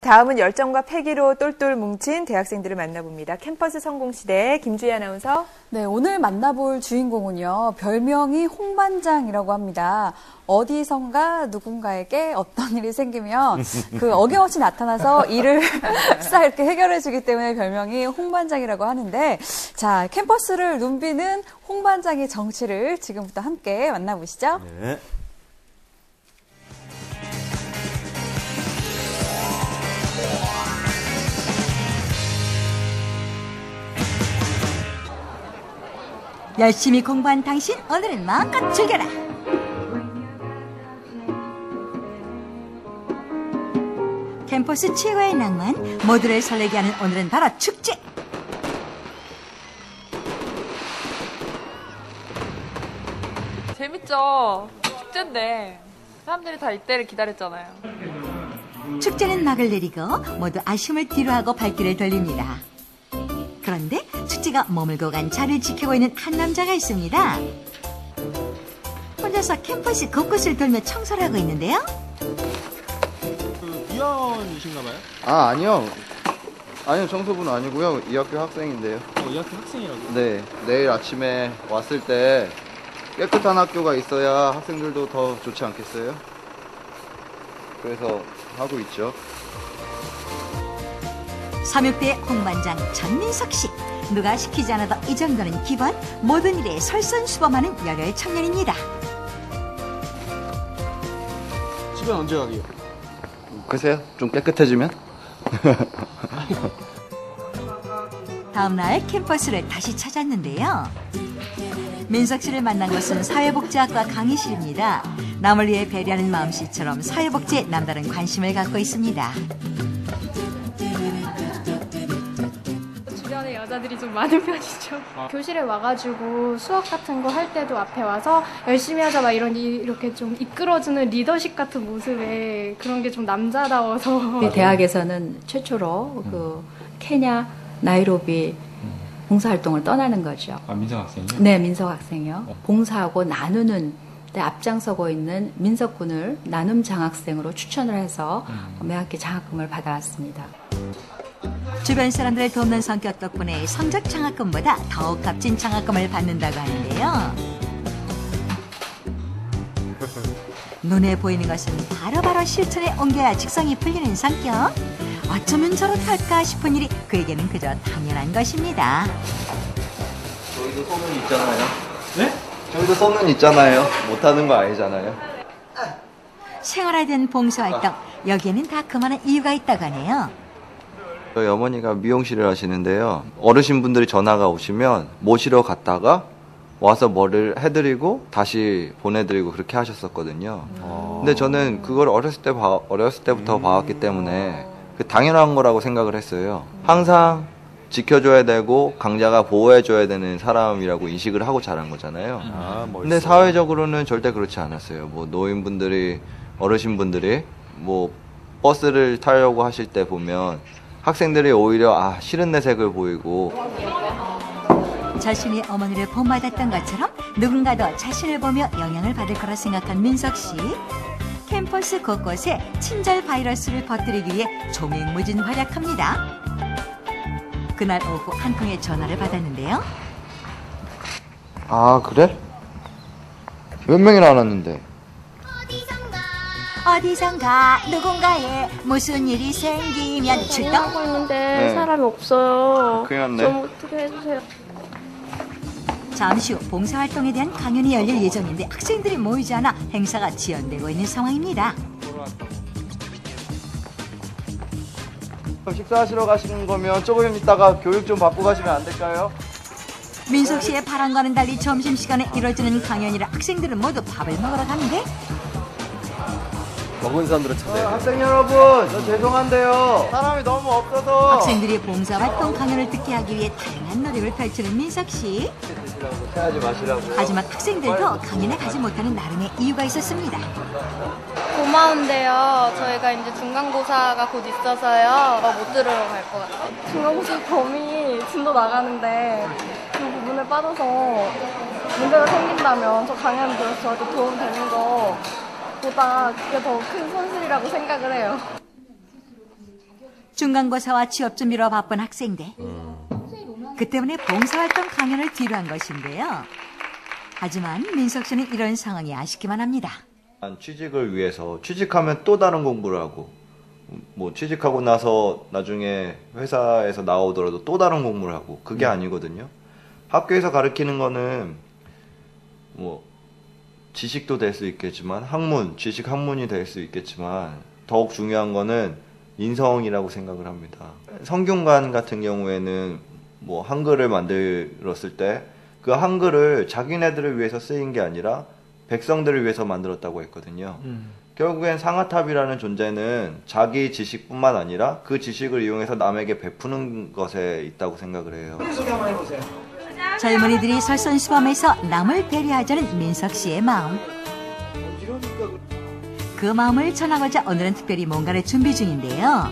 다음은 열정과 패기로 똘똘 뭉친 대학생들을 만나봅니다. 캠퍼스 성공시대 김주희 아나운서. 네, 오늘 만나볼 주인공은요. 별명이 홍반장이라고 합니다. 어디선가 누군가에게 어떤 일이 생기면 그 어김없이 나타나서 일을 싹 이렇게 해결해주기 때문에 별명이 홍반장이라고 하는데, 자, 캠퍼스를 눈비는 홍반장의 정치를 지금부터 함께 만나보시죠. 네. 열심히 공부한 당신, 오늘은 마음껏 즐겨라. 캠퍼스 최고의 낭만, 모두를 설레게 하는 오늘은 바로 축제. 재밌죠? 축제인데 사람들이 다 이때를 기다렸잖아요. 축제는 막을 내리고 모두 아쉬움을 뒤로하고 발길을 돌립니다. 그런데 축제가 머물고 간 자리를 지키고 있는 한 남자가 있습니다. 혼자서 캠퍼스 곳곳을 돌며 청소를 하고 있는데요. 위원이신가 봐요? 아니요. 청소부는 아니고요. 이 학교 학생인데요. 이 학교 학생이라고요? 네, 내일 아침에 왔을 때 깨끗한 학교가 있어야 학생들도 더 좋지 않겠어요? 그래서 하고 있죠. 삼육대 홍반장 전민석 씨. 누가 시키지 않아도 이 정도는 기본, 모든 일에 설선수범하는 열혈 청년입니다. 집에 언제 가게요? 글쎄요, 좀 깨끗해지면? 다음 날 캠퍼스를 다시 찾았는데요. 민석 씨를 만난 곳은 사회복지학과 강의실입니다. 남을 위해 배려하는 마음씨처럼 사회복지에 남다른 관심을 갖고 있습니다. 주변에 여자들이 좀 많은 편이죠. 교실에 와가지고 수업 같은 거 할 때도 앞에 와서 열심히 하자 막 이렇게 좀 이끌어주는 리더십 같은 모습에 그런 게 좀 남자다워서. 대학에서는 최초로 그 케냐 나이로비 봉사활동을 떠나는 거죠. 민석 학생이요? 네, 민석 학생이요. 봉사하고 나누는 데 앞장서고 있는 민석 군을 나눔 장학생으로 추천을 해서 매학기 장학금을 받아왔습니다. 주변 사람들을 돕는 성격 덕분에 성적 장학금보다 더욱 값진 장학금을 받는다고 하는데요. 눈에 보이는 것은 바로바로 실천에 옮겨야 직성이 풀리는 성격. 어쩌면 저렇할까 싶은 일이 그에게는 그저 당연한 것입니다. 저희도 소문 있잖아요. 네? 저희도 소문 있잖아요. 못하는 거 아니잖아요. 생활화된 봉사활동, 여기에는 다 그만한 이유가 있다고 하네요. 저희 어머니가 미용실을 하시는데요. 어르신분들이 전화가 오시면 모시러 갔다가 와서 뭐를 해드리고 다시 보내드리고 그렇게 하셨었거든요. 근데 저는 그걸 어렸을 때부터 봐왔기 때문에 그 당연한 거라고 생각을 했어요. 항상 지켜줘야 되고 강자가 보호해줘야 되는 사람이라고 인식을 하고 자란 거잖아요. 근데 사회적으로는 절대 그렇지 않았어요. 뭐 노인분들이, 어르신분들이 뭐 버스를 타려고 하실 때 보면 학생들이 오히려 싫은 내색을 보이고. 자신이 어머니를 본받았던 것처럼 누군가도 자신을 보며 영향을 받을 거라 생각한 민석 씨. 캠퍼스 곳곳에 친절 바이러스를 퍼뜨리기 위해 조맹무진 활약합니다. 그날 오후 한 통의 전화를 받았는데요. 그래? 몇 명이나 왔는데? 어디선가 누군가에 무슨 일이 생기면 출동. 하고 있는데 사람이 없어요. 큰일 났네. 좀 어떻게 해주세요. 잠시 후 봉사활동에 대한 강연이 열릴 예정인데 학생들이 모이지 않아 행사가 지연되고 있는 상황입니다. 식사하시러 가시는 거면 조금 있다가 교육 좀 받고 가시면 안 될까요? 민석 씨의 바람과는 달리 점심시간에 이뤄지는 강연이라 학생들은 모두 밥을 먹으러 가는데 먹은 사람들은 찾아야 돼. 학생 여러분, 저 죄송한데요. 사람이 너무 없어서. 학생들이 봉사활동 강연을 듣게 하기 위해 다양한 노력을 펼치는 민석 씨. 하지 마시라고. 하지만 학생들도 강연에 가지 못하는 나름의 이유가 있었습니다. 고마운데요. 저희가 이제 중간고사가 곧 있어서요. 못 들으러 갈 것 같아요. 중간고사 범위 진도 나가는데 그 부분에 빠져서 문제가 생긴다면 저 강연 들어서 저한테 도움 되는 거 보다 그게 더 큰 손실이라고 생각을 해요. 중간고사와 취업 준비로 바쁜 학생들. 그 때문에 봉사활동 강연을 뒤로 한 것인데요. 하지만 민석 씨는 이런 상황이 아쉽기만 합니다. 취직을 위해서 취직하면 또 다른 공부를 하고 뭐 취직하고 나서 나중에 회사에서 나오더라도 또 다른 공부를 하고 그게 아니거든요. 학교에서 가르치는 거는 뭐 지식도 될 수 있겠지만 지식 학문이 될 수 있겠지만 더욱 중요한 거는 인성이라고 생각을 합니다. 성균관 같은 경우에는 뭐 한글을 만들었을 때 그 한글을 자기네들을 위해서 쓰인 게 아니라 백성들을 위해서 만들었다고 했거든요. 결국엔 상아탑이라는 존재는 자기 지식뿐만 아니라 그 지식을 이용해서 남에게 베푸는 것에 있다고 생각을 해요. 소개 한번 해보세요. 젊은이들이 설선시범에서 남을 배려하자는 민석 씨의 마음. 그 마음을 전하고자 오늘은 특별히 뭔가를 준비 중인데요.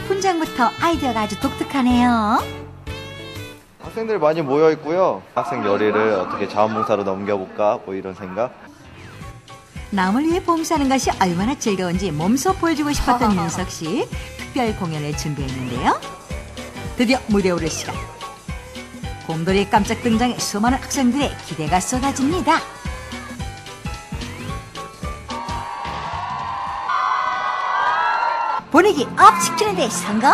훈장부터 아이디어가 아주 독특하네요. 학생들 많이 모여 있고요. 학생 열의를 어떻게 자원봉사로 넘겨볼까 뭐 이런 생각. 남을 위해 봉사하는 것이 얼마나 즐거운지 몸소 보여주고 싶었던 민석 씨 특별 공연을 준비했는데요. 드디어 무대 오를 시간. 곰돌이 깜짝 등장에 수많은 학생들의 기대가 쏟아집니다. 분위기 업 시키는 데 성공?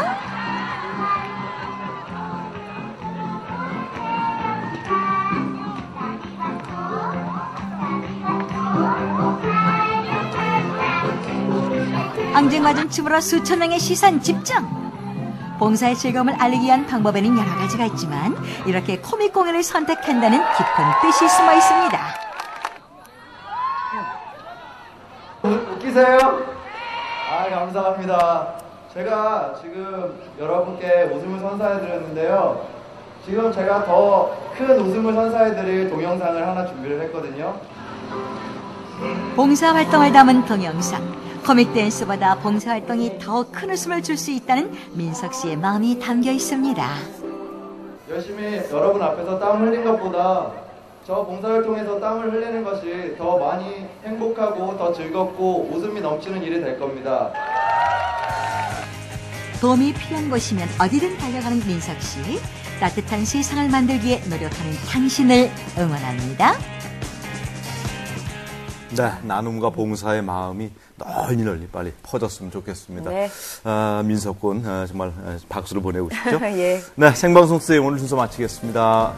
앙증맞은 춤으로 수천 명의 시선 집중. 봉사의 즐거움을 알리기 위한 방법에는 여러 가지가 있지만 이렇게 코믹 공연을 선택한다는 깊은 뜻이 숨어 있습니다. 웃기세요? 아, 감사합니다. 제가 지금 여러분께 웃음을 선사해드렸는데요. 지금 제가 더 큰 웃음을 선사해드릴 동영상을 하나 준비를 했거든요. 봉사활동을 담은 동영상. 코믹 댄스보다 봉사활동이 더 큰 웃음을 줄 수 있다는 민석 씨의 마음이 담겨 있습니다. 열심히 여러분 앞에서 땀 흘린 것보다 저 봉사활동에서 땀을 흘리는 것이 더 많이 행복하고 더 즐겁고 웃음이 넘치는 일이 될 겁니다. 도움이 필요한 곳이면 어디든 달려가는 민석 씨. 따뜻한 세상을 만들기 위해 노력하는 당신을 응원합니다. 네, 나눔과 봉사의 마음이 널리 빨리 퍼졌으면 좋겠습니다. 네. 민석 군 정말 박수를 보내고 싶죠? 예. 네, 생방송 수의 오늘 순서 마치겠습니다.